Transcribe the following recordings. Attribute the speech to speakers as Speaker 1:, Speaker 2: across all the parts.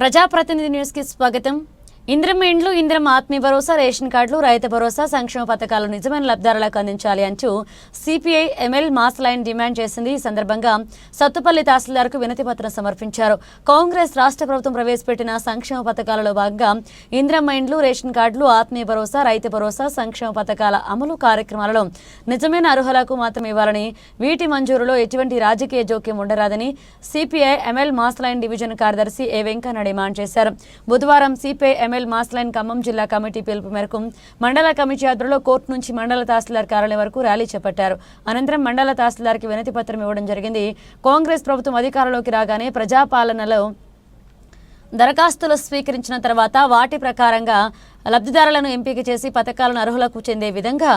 Speaker 1: ప్రజాప్రతినిధి న్యూస్ కి స్వాగతం. ఇంద్రమ్మ ఇండ్లు, ఇంద్రమ్మ ఆత్మీయ భరోసా, రేషన్ కార్డులు, రైతు భరోసా, సంక్షేమ పథకాలు నిజమైన లబ్ధిదారులకు అందించాలి అంటూ CPI ML Mass line demand చేసింది. ఈ సందర్భంగా సత్తుపల్లి తహసీల్దార్కు వినతి పత్రం సమర్పించారు. కాంగ్రెస్ రాష్ట్ర ప్రభుత్వం ప్రవేశపెట్టిన సంక్షేమ పథకాలలో భాగంగా ఇంద్రమ్మ ఇండ్లు, రేషన్ కార్డులు, ఆత్మీయ భరోసా, రైతు భరోసా, సంక్షేమ పథకాల అమలు కార్యక్రమాలలో నిజమైన అర్హులకు మాత్రం ఇవ్వాలని, వీటి మంజూరులో ఎటువంటి రాజకీయ జోక్యం ఉండరాదని సిపిఐ ఎంఎల్ మాస్ లైన్ డివిజన్ కార్యదర్శి ఏ వెంకన్న డిమాండ్ చేశారు. బుధవారం సిపిఐ ఎంఎల్ మాస్ లైన్ ఖమ్మం జిల్లా కమిటీ పిలుపు మేరకు మండల కమిటీ ఆధ్వర్యంలో కోర్టు నుంచి మండల తహసీల్దార్ కార్యాలయం వరకు ర్యాలీ చేపట్టారు. అనంతరం మండల తహసీల్దార్కి వినతి పత్రం ఇవ్వడం జరిగింది. కాంగ్రెస్ ప్రభుత్వం అధికారంలోకి రాగానే ప్రజాపాలనలో దరఖాస్తులు స్వీకరించిన తర్వాత వాటి ప్రకారంగా లబ్ధిదారులను ఎంపిక చేసి పథకాలను అర్హులకు చెందే విధంగా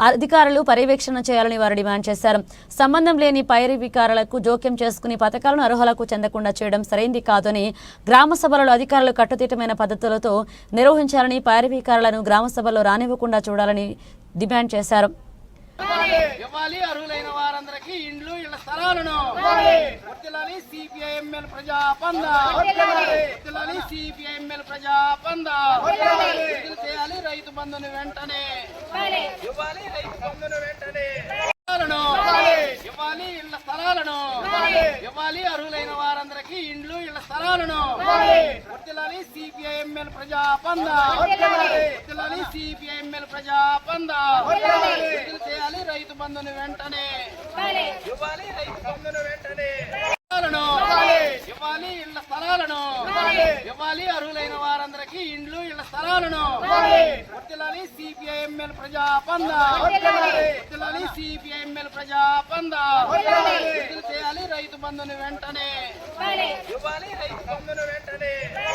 Speaker 1: అధికారులు పర్యవేక్షణ చేయాలని వారు డిమాండ్ చేశారు. సంబంధం లేని పైరవికారులకు జోక్యం చేసుకుని పథకాలను అర్హులకు చెందకుండా చేయడం సరైంది కాదని, గ్రామ సభలలో అధికారులు కట్టుదిట్టమైన పద్ధతులతో నిర్వహించాలని, పైరవికారులను గ్రామ సభలో రానివ్వకుండా చూడాలని డిమాండ్ చేశారు.
Speaker 2: అర్హులైన వారందరికీ ఇండ్లు, ఇళ్ల స్థలాలను వర్తిల్లాలి సిపిఐ ఎంఎల్ ప్రజాపంద, వర్తిల్లాలి సిపిఐ ఎంఎల్ ప్రజాపంద, చేయాలి రైతు బంధుని వెంటనే ఇవ్వాలి, రైతు బంధుని వెంటనే ఇవ్వాలి, ఇళ్ల స్థలాలను ఇవ్వాలి, అర్హులైన వారందరికీ ఇండ్లు, ఇళ్ల స్థలాలను వర్తిల్లాలి సిపిఐ ఎంఎల్ ప్రజాపంద, వర్తిల్లాలి సిపిఐ ఎంఎల్ ప్రజాపంద, చేయాలి రైతు బంధుని వెంటనే ఇవ్వాలి, రైతు బంధుని వెంటనే ఇవ్వాలి, ఇళ్ల స్థలాలను ఇవ్వాలి, అర్హులైన వారందరికీ ఇండ్లు, ఇళ్ల స్థలాలను వర్తిల్లాలి సిపిఐ ఎంఎల్ ప్రజాపంద, వర్తిల్లాలి సిపిఐ ఎంఎల్ ప్రజాపంద, చేయాలి రైతు బంధుని వెంటనే ఇవ్వాలి, రైతు బంధుని వెంటనే